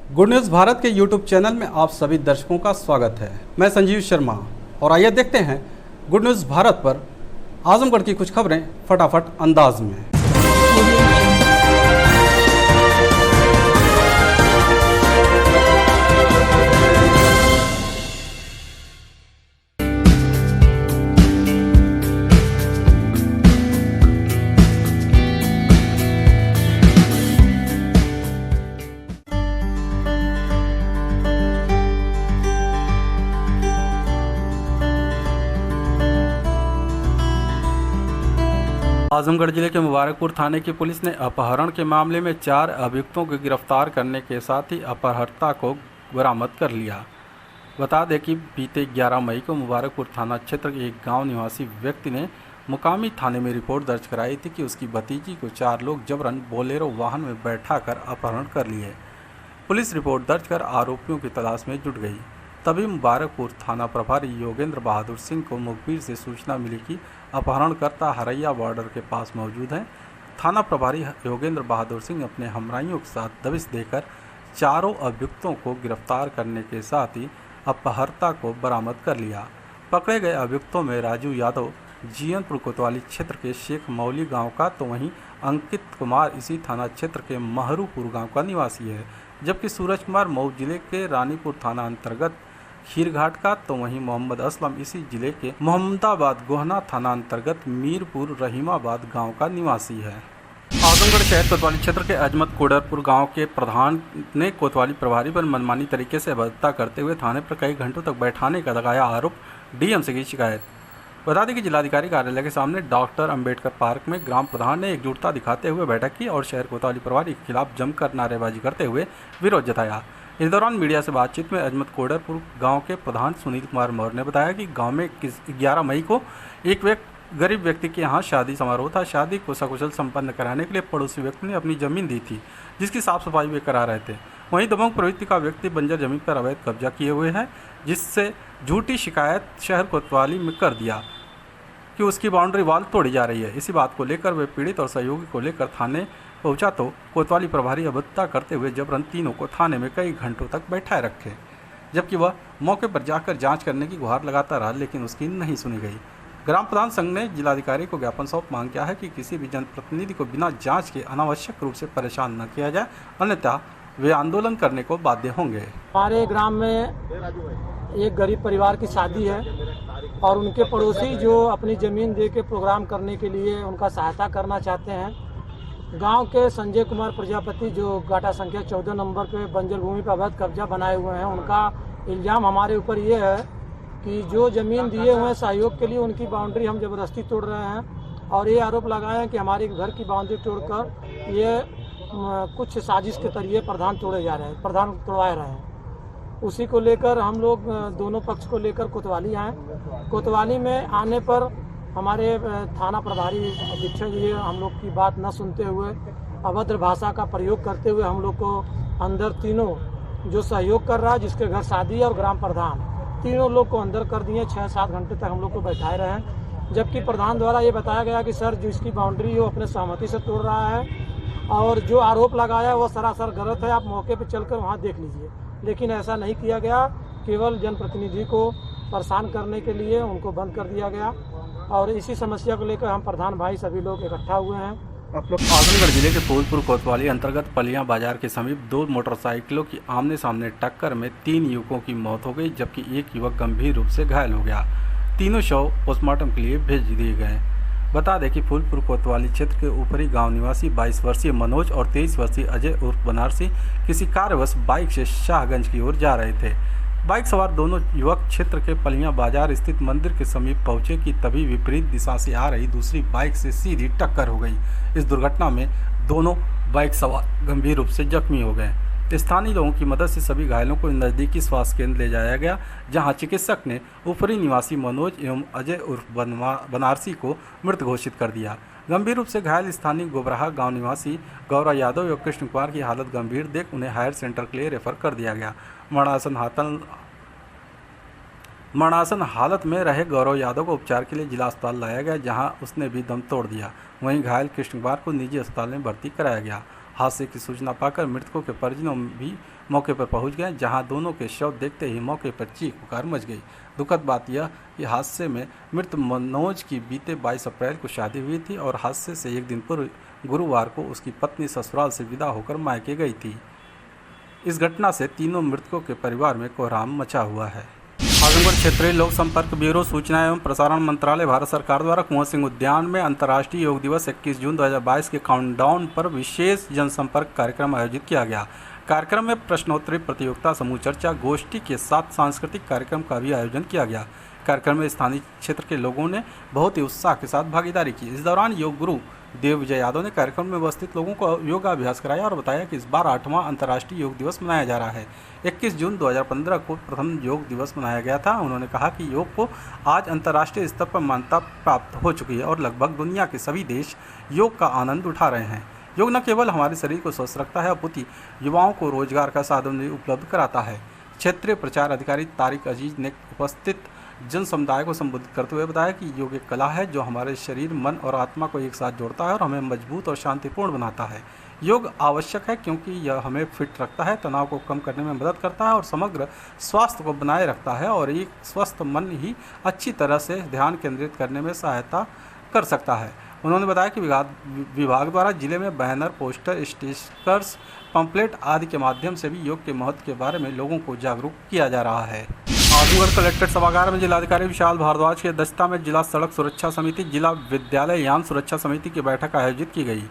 Good news Bharat के YouTube channel में आप सभी दर्शकों का स्वागत है। मैं संजीव शर्मा और आइए देखते हैं गुड न्यूज़ भारत पर आजमगढ़ की कुछ खबरें फटाफट अंदाज में। आजमगढ़ जिले के मुबारकपुर थाने की पुलिस ने अपहरण के मामले में 4 अभियुक्तों को गिरफ्तार करने के साथ ही अपहर्ता को बरामद कर लिया। बता दें कि बीते 11 मई को मुबारकपुर थाना क्षेत्र के एक गांव निवासी व्यक्ति ने मुकामी थाने में रिपोर्ट दर्ज कराई थी कि उसकी भतीजी को 4 लोग जबरन बोलेरो वाहन में बैठाकर अपहरण कर लिए। पुलिस रिपोर्ट दर्ज कर आरोपियों की तलाश में जुट गई। तभी मुबारकपुर थाना प्रभारी योगेंद्र बहादुर सिंह को मुखबिर से सूचना मिली कि अपहरणकर्ता हरैया बॉर्डर के पास मौजूद हैं। थाना प्रभारी योगेंद्र बहादुर सिंह अपने हमराइयों के साथ दबिश देकर चारों अभियुक्तों को गिरफ्तार करने के साथ ही अपहर्ता को बरामद कर लिया। पकड़े गए अभियुक्तों में राजू यादव जीयनपुर कोतवाली क्षेत्र के शेख मौली गांव का, तो वहीं अंकित कुमार इसी थाना क्षेत्र के महरूपुर गांव का निवासी है, जबकि सूरज कुमार मऊ जिले के रानीपुर थाना अंतर्गत खीरघाट का, तो वहीं मोहम्मद असलम इसी जिले के मोहम्मदाबाद गोहना थाना अंतर्गत मीरपुर रहीमाबाद गांव का निवासी है। आजमगढ़ शहर कोतवाली क्षेत्र के अजमत कोडरपुर गांव के प्रधान ने कोतवाली प्रभारी पर मनमानी तरीके से अभद्रता करते हुए थाने पर कई घंटों तक बैठाने का लगाया आरोप। डीएम से की शिकायत। बता दें कि जिलाधिकारी कार्यालय के सामने डॉक्टर अंबेडकर पार्क में ग्राम प्रधान ने एकजुटता दिखाते हुए बैठक की और शहर कोतवाली प्रभारी के खिलाफ जमकर नारेबाजी करते हुए विरोध जताया। इस दौरान मीडिया से बातचीत में अजमत कोडरपुर गांव के प्रधान सुनील कुमार मौर्य ने बताया कि गांव में 11 मई को एक गरीब व्यक्ति के यहां शादी समारोह था। शादी को सकुशल संपन्न कराने के लिए पड़ोसी व्यक्ति ने अपनी जमीन दी थी, जिसकी साफ सफाई वे करा रहे थे। वहीं दबंग प्रवृत्ति का व्यक्ति बंजर जमीन पर अवैध कब्जा किए हुए है, जिससे झूठी शिकायत शहर कोतवाली में कर दिया कि उसकी बाउंड्री वॉल तोड़ी जा रही है। इसी बात को लेकर वे पीड़ित और सहयोगी को लेकर थाने पहुंचा, तो कोतवाली प्रभारी अभद्रता करते हुए जबरन तीनों को थाने में कई घंटों तक बैठाए रखे, जबकि वह मौके पर जाकर जांच करने की गुहार लगाता रहा, लेकिन उसकी नहीं सुनी गई। ग्राम प्रधान संघ ने जिलाधिकारी को ज्ञापन सौंप मांग किया है कि किसी भी जनप्रतिनिधि को बिना जांच के अनावश्यक रूप से परेशान न किया जाए, अन्यथा वे आंदोलन करने को बाध्य होंगे। हमारे ग्राम में एक गरीब परिवार की शादी है और उनके पड़ोसी जो अपनी ज़मीन दे के प्रोग्राम करने के लिए उनका सहायता करना चाहते हैं। गांव के संजय कुमार प्रजापति जो गाटा संख्या 14 नंबर पे बंजर भूमि पर अवैध कब्जा बनाए हुए हैं, उनका इल्ज़ाम हमारे ऊपर ये है कि जो ज़मीन दिए हुए हैं सहयोग के लिए उनकी बाउंड्री हम ज़बरदस्ती तोड़ रहे हैं और ये आरोप लगाए हैं कि हमारे घर की बाउंड्री तोड़कर ये कुछ साजिश के तरीके प्रधान तोड़वाए रहे हैं। उसी को लेकर हम लोग दोनों पक्ष को लेकर कोतवाली आए। कोतवाली में आने पर हमारे थाना प्रभारी अधीक्षक जी हम लोग की बात न सुनते हुए अभद्र भाषा का प्रयोग करते हुए हम लोग को अंदर तीनों जो सहयोग कर रहा है, जिसके घर शादी और ग्राम प्रधान, तीनों लोग को अंदर कर दिए। 6-7 घंटे तक हम लोग को बैठाए रहे, जबकि प्रधान द्वारा ये बताया गया कि सर जो इसकी बाउंड्री वो अपने सहमति से तोड़ रहा है और जो आरोप लगाया वो सरासर गलत है, आप मौके पर चलकर वहाँ देख लीजिए। लेकिन ऐसा नहीं किया गया, केवल जनप्रतिनिधि को परेशान करने के लिए उनको बंद कर दिया गया और इसी समस्या को लेकर हम प्रधान भाई सभी लोग इकट्ठा हुए हैं। आजमगढ़ जिले के फूलपुर कोतवाली अंतर्गत पलियां बाजार के समीप 2 मोटरसाइकिलों की आमने सामने टक्कर में 3 युवकों की मौत हो गई, जबकि एक युवक गंभीर रूप से घायल हो गया। तीनों शव पोस्टमार्टम के लिए भेज दिए गए। बता दें कि फूलपुर कोतवाली क्षेत्र के ऊपरी गांव निवासी 22 वर्षीय मनोज और 23 वर्षीय अजय उर्फ बनारसी किसी कार्यवश बाइक से शाहगंज की ओर जा रहे थे। बाइक सवार दोनों युवक क्षेत्र के पलियां बाजार स्थित मंदिर के समीप पहुंचे कि तभी विपरीत दिशा से आ रही दूसरी बाइक से सीधी टक्कर हो गई। इस दुर्घटना में दोनों बाइक सवार गंभीर रूप से जख्मी हो गए। स्थानीय लोगों की मदद से सभी घायलों को नज़दीकी स्वास्थ्य केंद्र ले जाया गया, जहां चिकित्सक ने ऊपरी निवासी मनोज एवं अजय उर्फ बनारसी को मृत घोषित कर दिया। गंभीर रूप से घायल स्थानीय गोबराहा गांव निवासी गौरव यादव और कृष्ण कुमार की हालत गंभीर देख उन्हें हायर सेंटर के लिए रेफर कर दिया गया। मरणासन हालत में रहे गौरव यादव को उपचार के लिए जिला अस्पताल लाया गया, जहां उसने भी दम तोड़ दिया। वहीं घायल कृष्ण कुमार को निजी अस्पताल में भर्ती कराया गया। हादसे की सूचना पाकर मृतकों के परिजनों भी मौके पर पहुंच गए, जहां दोनों के शव देखते ही मौके पर चीख पुकार मच गई। दुखद बात यह कि हादसे में मृत मनोज की बीते 22 अप्रैल को शादी हुई थी और हादसे से एक दिन पूर्व गुरुवार को उसकी पत्नी ससुराल से विदा होकर मायके गई थी। इस घटना से तीनों मृतकों के परिवार में कोहराम मचा हुआ है। आजमगढ़ क्षेत्रीय लोक संपर्क ब्यूरो, सूचना एवं प्रसारण मंत्रालय, भारत सरकार द्वारा कुंवर सिंह उद्यान में अंतर्राष्ट्रीय योग दिवस 21 जून 2022 के काउंटडाउन पर विशेष जनसंपर्क कार्यक्रम आयोजित किया गया। कार्यक्रम में प्रश्नोत्तरी प्रतियोगिता, समूह चर्चा, गोष्ठी के साथ सांस्कृतिक कार्यक्रम का भी आयोजन किया गया। कार्यक्रम में स्थानीय क्षेत्र के लोगों ने बहुत ही उत्साह के साथ भागीदारी की। इस दौरान योग गुरु देव विजय यादव ने कार्यक्रम में उपस्थित लोगों को योगाभ्यास कराया और बताया कि इस बार 8वां अंतर्राष्ट्रीय योग दिवस मनाया जा रहा है। 21 जून 2015 को प्रथम योग दिवस मनाया गया था। उन्होंने कहा कि योग को आज अंतर्राष्ट्रीय स्तर पर मान्यता प्राप्त हो चुकी है और लगभग दुनिया के सभी देश योग का आनंद उठा रहे हैं। योग न केवल हमारे शरीर को स्वस्थ रखता है, अपितु युवाओं को रोजगार का साधन भी उपलब्ध कराता है। क्षेत्रीय प्रचार अधिकारी तारिक अजीज ने उपस्थित जन समुदाय को संबोधित करते हुए बताया कि योग एक कला है जो हमारे शरीर, मन और आत्मा को एक साथ जोड़ता है और हमें मजबूत और शांतिपूर्ण बनाता है। योग आवश्यक है क्योंकि यह हमें फिट रखता है, तनाव को कम करने में मदद करता है और समग्र स्वास्थ्य को बनाए रखता है और एक स्वस्थ मन ही अच्छी तरह से ध्यान केंद्रित करने में सहायता कर सकता है। उन्होंने बताया कि विभाग द्वारा जिले में बैनर, पोस्टर, स्टिकर्स, पंपलेट आदि के माध्यम से भी योग के महत्व के बारे में लोगों को जागरूक किया जा रहा है। आजमगढ़ कलेक्ट्रेट सभागार में जिलाधिकारी विशाल भारद्वाज की अध्यक्षता में जिला सड़क सुरक्षा समिति, जिला विद्यालय यान सुरक्षा समिति की बैठक आयोजित की गई।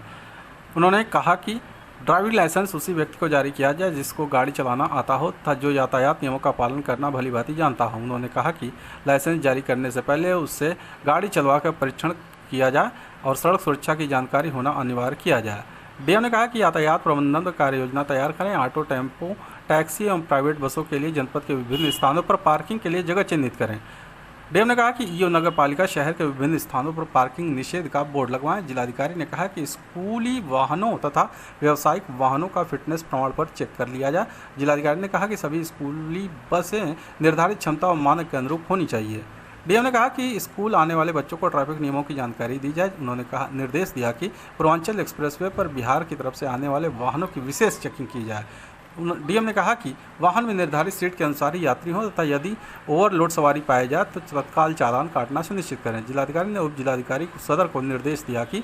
उन्होंने कहा कि ड्राइविंग लाइसेंस उसी व्यक्ति को जारी किया जाए जिसको गाड़ी चलाना आता हो तथा जो यातायात नियमों का पालन करना भली भांति जानता हो। उन्होंने कहा कि लाइसेंस जारी करने से पहले उससे गाड़ी चलवाकर परीक्षण किया जाए और सड़क सुरक्षा की जानकारी होना अनिवार्य किया जाए। डीएम ने कहा कि यातायात प्रबंधन कार्य योजना तैयार करें, ऑटो, टेम्पो, टैक्सी एवं प्राइवेट बसों के लिए जनपद के विभिन्न स्थानों पर पार्किंग के लिए जगह चिन्हित करें। डीएम ने कहा कि ईओ नगर पालिका शहर के विभिन्न स्थानों पर पार्किंग निषेध का बोर्ड लगवाएं। जिलाधिकारी ने कहा कि स्कूली वाहनों तथा व्यावसायिक वाहनों का फिटनेस प्रमाण पत्र चेक कर लिया जाए। जिलाधिकारी ने कहा कि सभी स्कूली बसें निर्धारित क्षमता और मानक के अनुरूप होनी चाहिए। डीएम ने कहा कि स्कूल आने वाले बच्चों को ट्रैफिक नियमों की जानकारी दी जाए। उन्होंने निर्देश दिया कि पूर्वांचल एक्सप्रेसवे पर बिहार की तरफ से आने वाले वाहनों की विशेष चेकिंग की जाए। डीएम ने कहा कि वाहन में निर्धारित सीट के अनुसार ही यात्री हों तथा यदि ओवरलोड सवारी पाई जाए तो तत्काल चालान काटना सुनिश्चित करें। जिलाधिकारी ने उप जिलाधिकारी सदर को निर्देश दिया कि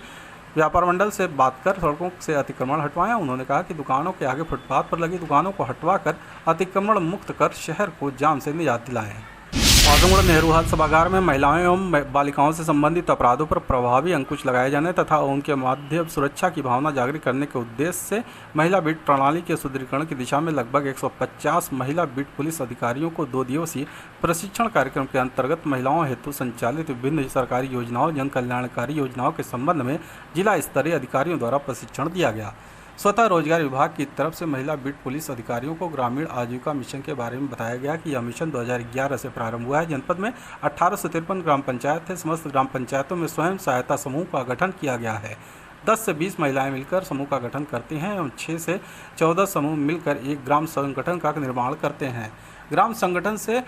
व्यापार मंडल से बात कर सड़कों से अतिक्रमण हटवाएं। उन्होंने कहा कि दुकानों के आगे फुटपाथ पर लगी दुकानों को हटवाकर अतिक्रमण मुक्त कर शहर को जाम से निजात दिलाएं। आजमगढ़ नेहरू हाल सभागार में महिलाओं एवं बालिकाओं से संबंधित अपराधों पर प्रभावी अंकुश लगाए जाने तथा उनके माध्यम सुरक्षा की भावना जागृत करने के उद्देश्य से महिला बीट प्रणाली के सुदृढ़ीकरण की दिशा में लगभग 150 महिला बीट पुलिस अधिकारियों को 2 दिवसीय प्रशिक्षण कार्यक्रम के अंतर्गत महिलाओं हेतु संचालित विभिन्न सरकारी योजनाओं, जन कल्याणकारी योजनाओं के संबंध में जिला स्तरीय अधिकारियों द्वारा प्रशिक्षण दिया गया। स्वतः रोजगार विभाग की तरफ से महिला बीट पुलिस अधिकारियों को ग्रामीण आजीविका मिशन के बारे में बताया गया कि यह मिशन 2011 से प्रारंभ हुआ है। जनपद में 1853 ग्राम पंचायत है। समस्त ग्राम पंचायतों में स्वयं सहायता समूह का गठन किया गया है। 10 से 20 महिलाएं मिलकर समूह का गठन करती हैं एवं 6 से 14 समूह मिलकर एक ग्राम संगठन का निर्माण करते हैं। ग्राम संगठन से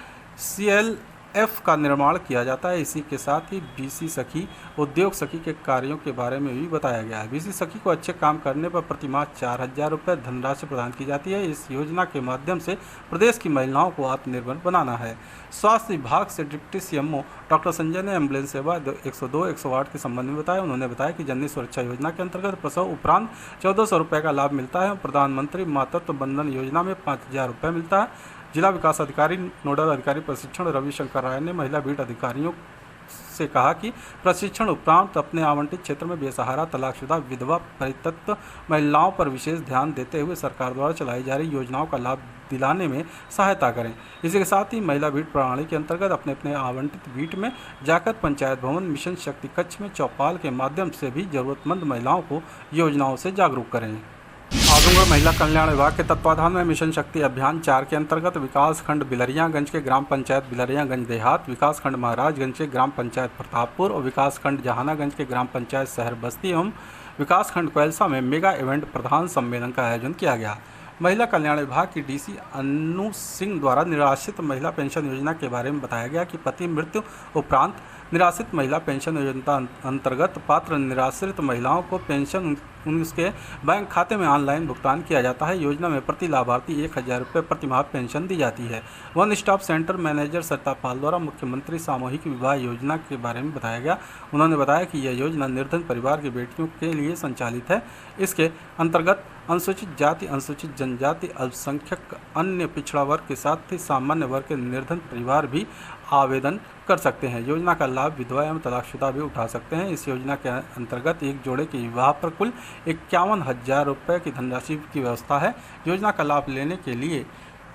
CLF का निर्माण किया जाता है। इसी के साथ ही BC सखी, उद्योग सखी के कार्यों के बारे में भी बताया गया है। BC सखी को अच्छे काम करने पर प्रतिमाह 4000 रुपये धनराशि प्रदान की जाती है। इस योजना के माध्यम से प्रदेश की महिलाओं को आत्मनिर्भर बनाना है। स्वास्थ्य विभाग से डिप्टी CMO डॉक्टर संजय ने एम्बुलेंस सेवा 102, 108 के संबंध में बताया। उन्होंने बताया कि जननी सुरक्षा योजना के अंतर्गत प्रसव उपरांत 1400 रुपये का लाभ मिलता है। प्रधानमंत्री मातृत्व बंधन योजना में 5000 रुपये मिलता है। जिला विकास अधिकारी नोडल अधिकारी प्रशिक्षण रविशंकर राय ने महिला बीट अधिकारियों से कहा कि प्रशिक्षण उपरांत अपने आवंटित क्षेत्र में बेसहारा, तलाकशुदा, विधवा, परित्यक्त महिलाओं पर विशेष ध्यान देते हुए सरकार द्वारा चलाई जा रही योजनाओं का लाभ दिलाने में सहायता करें। इसी के साथ ही महिला बीट प्रणाली के अंतर्गत अपने अपने आवंटित बीट में जाकर पंचायत भवन, मिशन शक्ति कक्ष में चौपाल के माध्यम से भी जरूरतमंद महिलाओं को योजनाओं से जागरूक करें। आजमगढ़ महिला कल्याण विभाग के तत्वाधान में मिशन शक्ति अभियान 4 के अंतर्गत विकास खंड बिलरियागंज के ग्राम पंचायत बिलरियागंज देहात, विकास खंड महाराजगंज के ग्राम पंचायत प्रतापपुर और विकास खंड जहानागंज के ग्राम पंचायत शहर बस्ती एवं विकास खंड कोयलसा में मेगा इवेंट प्रधान सम्मेलन का आयोजन किया गया। महिला कल्याण विभाग की DC अनु सिंह द्वारा निराश्रित महिला पेंशन योजना के बारे में बताया गया कि पति मृत्यु उपरांत निराश्रित महिला पेंशन योजना अंतर्गत पात्र निराश्रित महिलाओं को पेंशन उनके बैंक खाते में ऑनलाइन भुगतान किया जाता है। योजना में प्रति लाभार्थी 1000 रुपये प्रति माह पेंशन दी जाती है। वन स्टॉप सेंटर मैनेजर सरिता पाल द्वारा मुख्यमंत्री सामूहिक विवाह योजना के बारे में बताया गया। उन्होंने बताया कि यह योजना निर्धन परिवार की बेटियों के लिए संचालित है। इसके अंतर्गत अनुसूचित जाति, अनुसूचित जनजाति, अल्पसंख्यक, अन्य पिछड़ा वर्ग के साथ ही सामान्य वर्ग के निर्धन परिवार भी आवेदन कर सकते हैं। योजना का लाभ विधवा एवं तलाकशुदा भी उठा सकते हैं। इस योजना के अंतर्गत एक जोड़े के विवाह पर कुल 51,000 रुपये की धनराशि की व्यवस्था है। योजना का लाभ लेने के लिए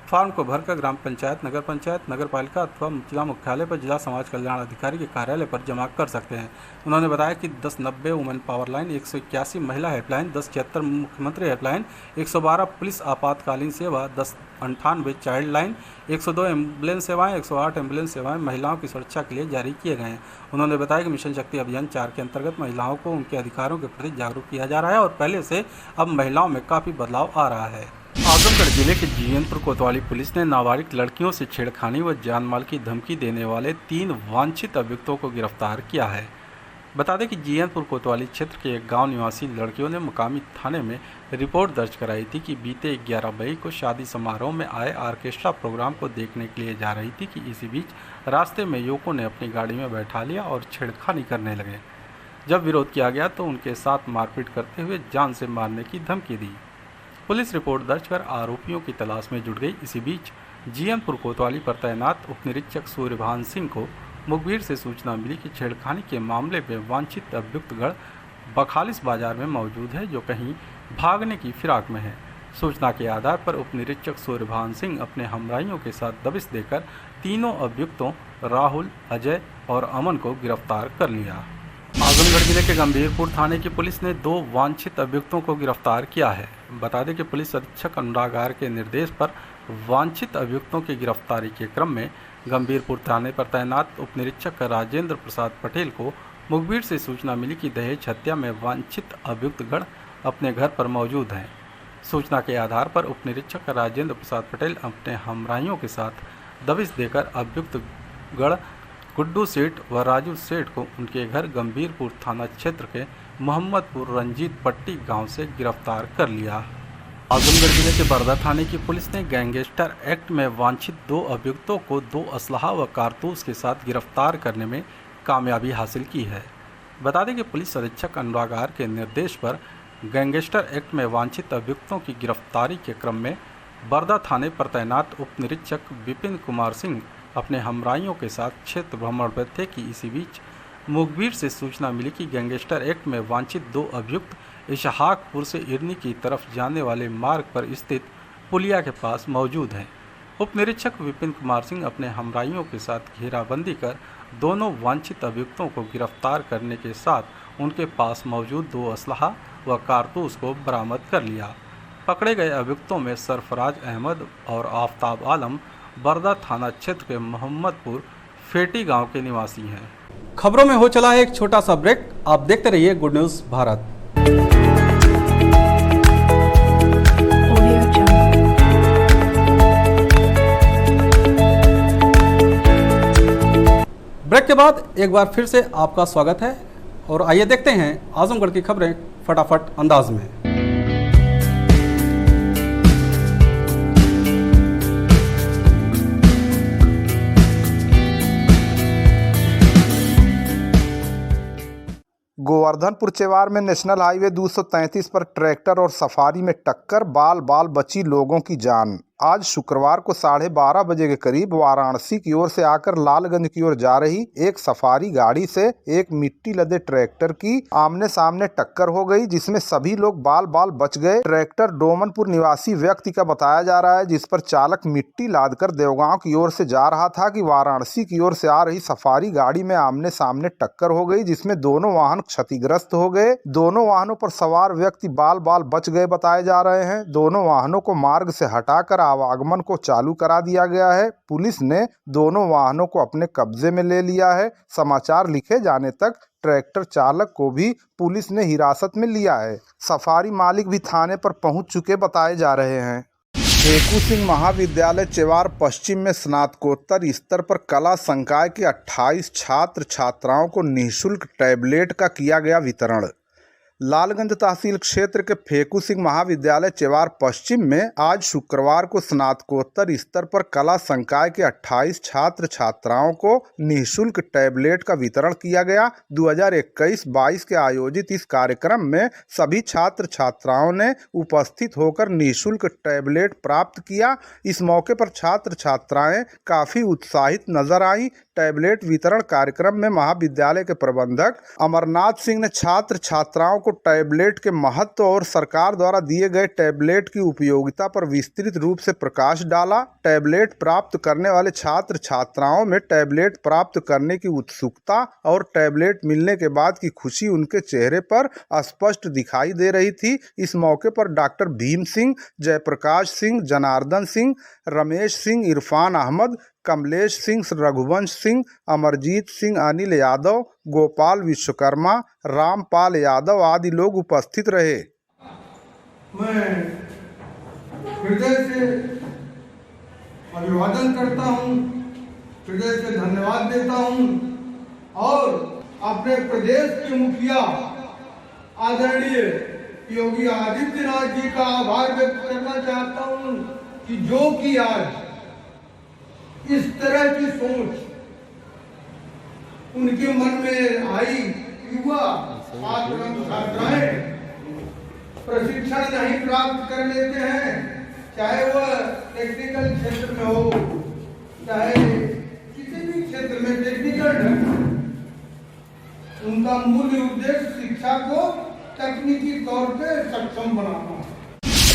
फॉर्म को भरकर ग्राम पंचायत, नगर पंचायत, नगर पालिका अथवा जिला मुख्यालय पर जिला समाज कल्याण अधिकारी के कार्यालय पर जमा कर सकते हैं। उन्होंने बताया कि 1090 वुमेन पावर लाइन, 181 महिला हेल्पलाइन, 1076 मुख्यमंत्री हेल्पलाइन, 112 पुलिस आपातकालीन सेवा, 1098 चाइल्ड लाइन, 102 एम्बुलेंस सेवाएं, 108 एम्बुलेंस सेवाएं महिलाओं की सुरक्षा के लिए जारी किए गए हैं। उन्होंने बताया कि मिशन शक्ति अभियान 4 के अंतर्गत महिलाओं को उनके अधिकारों के प्रति जागरूक किया जा रहा है और पहले से अब महिलाओं में काफ़ी बदलाव आ रहा है। आजमगढ़ जिले के जीयनपुर कोतवाली पुलिस ने नाबालिग लड़कियों से छेड़खानी व जानमाल की धमकी देने वाले 3 वांछित अभियुक्तों को गिरफ्तार किया है। बता दें कि जीयनपुर कोतवाली क्षेत्र के एक गांव निवासी लड़कियों ने मुकामी थाने में रिपोर्ट दर्ज कराई थी कि बीते 11 मई को शादी समारोह में आए ऑर्केस्ट्रा प्रोग्राम को देखने के लिए जा रही थी कि इसी बीच रास्ते में युवकों ने अपनी गाड़ी में बैठा लिया और छेड़खानी करने लगे। जब विरोध किया गया तो उनके साथ मारपीट करते हुए जान से मारने की धमकी दी। पुलिस रिपोर्ट दर्ज कर आरोपियों की तलाश में जुट गई। इसी बीच जीयनपुर कोतवाली पर तैनात उप निरीक्षक सूर्यभान सिंह को मुखबिर से सूचना मिली कि छेड़खानी के मामले में वांछित अभियुक्तगण बखालिस बाजार में मौजूद है, जो कहीं भागने की फिराक में है। सूचना के आधार पर उप निरीक्षक सूर्यभान सिंह अपने हमराइयों के साथ दबिश देकर तीनों अभियुक्तों राहुल, अजय और अमन को गिरफ्तार कर लिया। आजमगढ़ जिले के गंभीरपुर थाने की पुलिस ने 2 वांछित अभियुक्तों को गिरफ्तार किया है। बता दें कि पुलिस अधीक्षक अनुराग आर के निर्देश पर वांछित अभियुक्तों की गिरफ्तारी के क्रम में गंभीरपुर थाने पर तैनात उप निरीक्षक राजेंद्र प्रसाद पटेल को मुखबिर से सूचना मिली कि दहेज हत्या में वांछित अभियुक्तगण अपने घर पर मौजूद हैं। सूचना के आधार पर उप निरीक्षक राजेंद्र प्रसाद पटेल अपने हमराइयों के साथ दबिश देकर अभियुक्तगण गुड्डू सेठ व राजू सेठ को उनके घर गंभीरपुर थाना क्षेत्र के मोहम्मदपुर रंजीत पट्टी गांव से गिरफ्तार कर लिया। आजमगढ़ जिले के बरदा थाने की पुलिस ने गैंगस्टर एक्ट में वांछित 2 अभियुक्तों को 2 असलहा व कारतूस के साथ गिरफ्तार करने में कामयाबी हासिल की है। बता दें कि पुलिस अधीक्षक अनुराग आर के निर्देश पर गैंगस्टर एक्ट में वांछित अभियुक्तों की गिरफ्तारी के क्रम में बरदा थाने पर तैनात उप निरीक्षक विपिन कुमार सिंह अपने हमराइयों के साथ क्षेत्र भ्रमण पर थे कि इसी बीच मुखबिर से सूचना मिली कि गैंगस्टर एक्ट में वांछित 2 अभियुक्त इशहाकपुर से इरनी की तरफ जाने वाले मार्ग पर स्थित पुलिया के पास मौजूद हैं। उप निरीक्षक विपिन कुमार सिंह अपने हमराइयों के साथ घेराबंदी कर दोनों वांछित अभियुक्तों को गिरफ्तार करने के साथ उनके पास मौजूद 2 असलहा व कारतूस को बरामद कर लिया। पकड़े गए अभियुक्तों में सरफराज अहमद और आफताब आलम बरदा थाना क्षेत्र के मोहम्मदपुर फेटी गांव के निवासी हैं। खबरों में हो चला है एक छोटा सा ब्रेक। आप देखते रहिए गुड न्यूज़ भारत। ब्रेक के बाद एक बार फिर से आपका स्वागत है और आइए देखते हैं आजमगढ़ की खबरें फटाफट अंदाज में। गोवर्धनपुर चेवार में नेशनल हाईवे 233 पर ट्रैक्टर और सफारी में टक्कर, बाल बाल बची लोगों की जान। आज शुक्रवार को 12:30 बजे के करीब वाराणसी की ओर से आकर लालगंज की ओर जा रही एक सफारी गाड़ी से एक मिट्टी लदे ट्रैक्टर की आमने सामने टक्कर हो गई, जिसमें सभी लोग बाल बाल बच गए। ट्रैक्टर डोमनपुर निवासी व्यक्ति का बताया जा रहा है, जिस पर चालक मिट्टी लादकर देवगांव की ओर से जा रहा था कि वाराणसी की ओर से आ रही सफारी गाड़ी में आमने सामने टक्कर हो गई, जिसमें दोनों वाहन क्षतिग्रस्त हो गए। दोनों वाहनों पर सवार व्यक्ति बाल बाल बच गए बताए जा रहे हैं। दोनों वाहनों को मार्ग से हटाकर आवागमन को चालू करा दिया गया है। पुलिस ने दोनों वाहनों को अपने कब्जे में ले लिया है। समाचार लिखे जाने तक ट्रैक्टर चालक को भी पुलिस ने हिरासत में लिया है। सफारी मालिक भी थाने पर पहुंच चुके बताए जा रहे हैं। फेकू सिंह महाविद्यालय चेवार पश्चिम में स्नातकोत्तर स्तर पर कला संकाय के 28 छात्र छात्राओं को निःशुल्क टैबलेट का किया गया वितरण। लालगंज तहसील क्षेत्र के फेकू सिंह महाविद्यालय चेवार पश्चिम में आज शुक्रवार को स्नातकोत्तर स्तर पर कला संकाय के 28 छात्र छात्राओं को निःशुल्क टैबलेट का वितरण किया गया। 2021-22 के आयोजित इस कार्यक्रम में सभी छात्र छात्राओं ने उपस्थित होकर निःशुल्क टैबलेट प्राप्त किया। इस मौके पर छात्र छात्राएं काफी उत्साहित नजर आईं। टैबलेट वितरण कार्यक्रम में महाविद्यालय के प्रबंधक अमरनाथ सिंह ने छात्र छात्राओं को टैबलेट के महत्व और सरकार द्वारा दिए गए टैबलेट की उपयोगिता पर विस्तृत रूप से प्रकाश डाला। टैबलेट प्राप्त करने वाले छात्र छात्राओं में टैबलेट प्राप्त करने की उत्सुकता और टैबलेट मिलने के बाद की खुशी उनके चेहरे पर स्पष्ट दिखाई दे रही थी। इस मौके पर डॉक्टर भीम सिंह, जयप्रकाश सिंह, जनार्दन सिंह, रमेश सिंह, इरफान अहमद, कमलेश सिंह, रघुवंश सिंह, अमरजीत सिंह, अनिल यादव, गोपाल विश्वकर्मा, रामपाल यादव आदि लोग उपस्थित रहे। मैं हृदय से अभिवादन करता हूँ, हृदय से धन्यवाद देता हूँ और अपने प्रदेश के मुखिया आदरणीय योगी आदित्यनाथ जी का आभार व्यक्त करना चाहता हूँ कि जो कि आज इस तरह की सोच उनके मन में आई। युवा छात्र छात्राएं प्रशिक्षण नहीं प्राप्त कर लेते हैं, चाहे वह टेक्निकल क्षेत्र में हो, चाहे किसी भी क्षेत्र में टेक्निकल उनका मूल उद्देश्य शिक्षा को तकनीकी तौर पे सक्षम बनाना।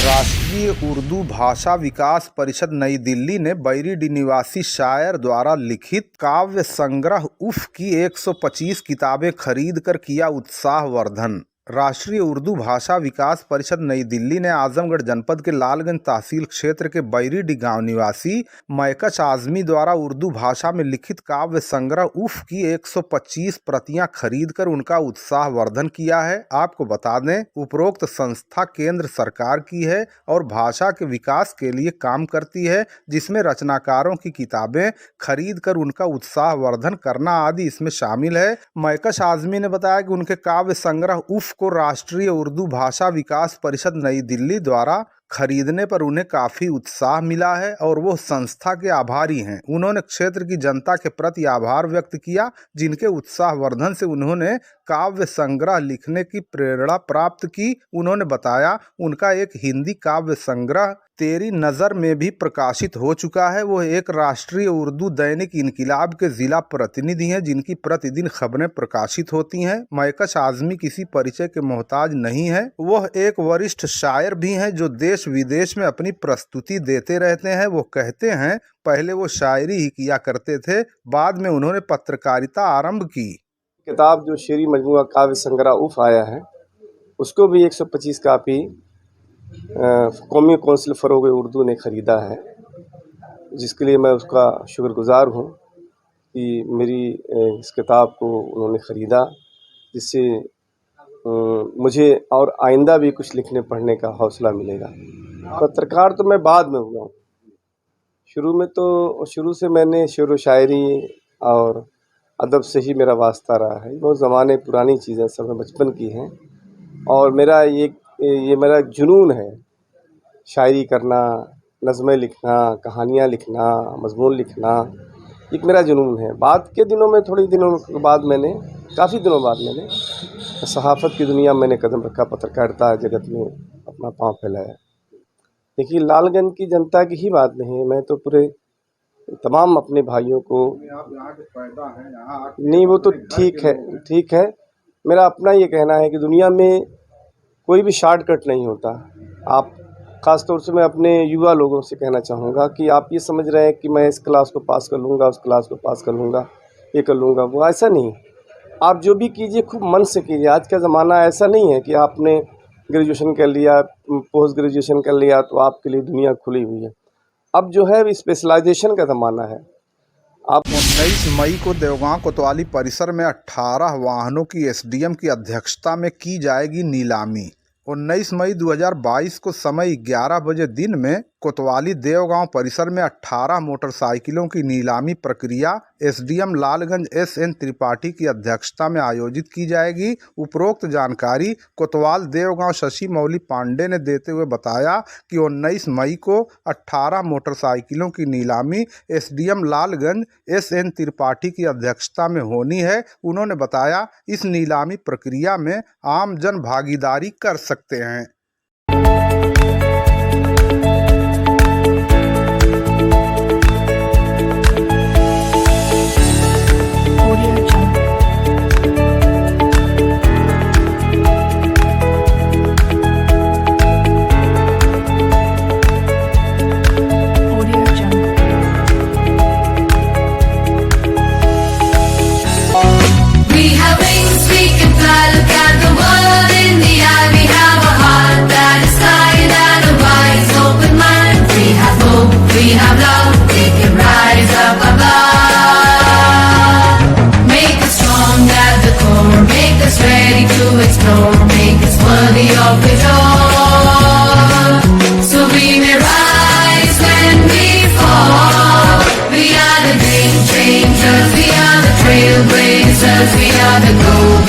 राष्ट्रीय उर्दू भाषा विकास परिषद नई दिल्ली ने बैरी निवासी शायर द्वारा लिखित काव्य संग्रह उफ की 125 किताबें खरीद कर किया उत्साहवर्धन। राष्ट्रीय उर्दू भाषा विकास परिषद नई दिल्ली ने आजमगढ़ जनपद के लालगंज तहसील क्षेत्र के बैरी गांव निवासी मैकश आजमी द्वारा उर्दू भाषा में लिखित काव्य संग्रह उफ की 125 प्रतियां खरीदकर उनका उत्साहवर्धन किया है। आपको बता दें, उपरोक्त संस्था केंद्र सरकार की है और भाषा के विकास के लिए काम करती है, जिसमें रचनाकारों की किताबें खरीद कर उनका उत्साहवर्धन करना आदि इसमें शामिल है। मैकश आजमी ने बताया कि उनके काव्य संग्रह उफ को राष्ट्रीय उर्दू भाषा विकास परिषद नई दिल्ली द्वारा खरीदने पर उन्हें काफी उत्साह मिला है और वो संस्था के आभारी हैं। उन्होंने क्षेत्र की जनता के प्रति आभार व्यक्त किया, जिनके उत्साहवर्धन से उन्होंने काव्य संग्रह लिखने की प्रेरणा प्राप्त की। उन्होंने बताया उनका एक हिंदी काव्य संग्रह तेरी नज़र में भी प्रकाशित हो चुका है। वो एक राष्ट्रीय उर्दू दैनिक इनकिलाब के जिला प्रतिनिधि हैं, जिनकी प्रतिदिन खबरें प्रकाशित होती हैं। मैकश आजमी किसी परिचय के मोहताज नहीं है। वह एक वरिष्ठ शायर भी हैं जो देश विदेश में अपनी प्रस्तुति देते रहते हैं। वो कहते हैं पहले वो शायरी ही किया करते थे, बाद में उन्होंने पत्रकारिता आरंभ की। किताब जो शेरी मजमूआ काव्य संग्रह उफ आया है, उसको भी 125 कापी कौमी कौंसिल फ़रोग़ उर्दू ने ख़रीदा है, जिसके लिए मैं उसका शुक्रगुज़ार हूँ कि मेरी इस किताब को उन्होंने ख़रीदा, जिससे मुझे और आइंदा भी कुछ लिखने पढ़ने का हौसला मिलेगा। पत्रकार तो मैं बाद में हुआ हूँ। शुरू से मैंने शेर व शायरी और अदब से ही मेरा वास्ता रहा है। बहुत ज़माने पुरानी चीज़ें सब बचपन की हैं और मेरा ये मेरा जुनून है, शायरी करना, नज़में लिखना, कहानियाँ लिखना, मज़मून लिखना, एक मेरा जुनून है। बाद के दिनों में काफ़ी दिनों बाद मैंने सहाफ़त की दुनिया में कदम रखा, पत्रकारिता जगत में अपना पाँव फैलाया। देखिए, लालगंज की जनता की ही बात नहीं है, मैं तो पूरे तमाम अपने भाइयों को नहीं, वो तो ठीक है। मेरा अपना ये कहना है कि दुनिया में कोई भी शॉर्टकट नहीं होता। आप ख़ास तौर से मैं अपने युवा लोगों से कहना चाहूँगा कि आप ये समझ रहे हैं कि मैं इस क्लास को पास कर लूँगा, उस क्लास को पास कर लूँगा, ये कर लूँगा, वो ऐसा नहीं। आप जो भी कीजिए खूब मन से कीजिए। आज का ज़माना ऐसा नहीं है कि आपने ग्रेजुएशन कर लिया, पोस्ट ग्रेजुएशन कर लिया तो आपके लिए दुनिया खुली हुई है। अब जो है स्पेशलाइजेशन का ज़माना है। आप 19 मई को देवगांव कोतवाली परिसर में 18 वाहनों की एसडीएम की अध्यक्षता में की जाएगी नीलामी। 19 मई 2022 को समय 11 बजे दिन में कोतवाली देवगांव परिसर में 18 मोटरसाइकिलों की नीलामी प्रक्रिया एसडीएम लालगंज एसएन त्रिपाठी की अध्यक्षता में आयोजित की जाएगी। उपरोक्त जानकारी कोतवाल देवगांव शशि मौली पांडे ने देते हुए बताया कि 19 मई को 18 मोटरसाइकिलों की नीलामी एसडीएम लालगंज एसएन त्रिपाठी की अध्यक्षता में होनी है। उन्होंने बताया इस नीलामी प्रक्रिया में आम जन भागीदारी कर सकते हैं। We have love, we can rise up above. Make us strong at the core, make us ready to explore, make us worthy of it all. So we may rise when we fall. We are the game changers, we are the trailblazers, we are the gold.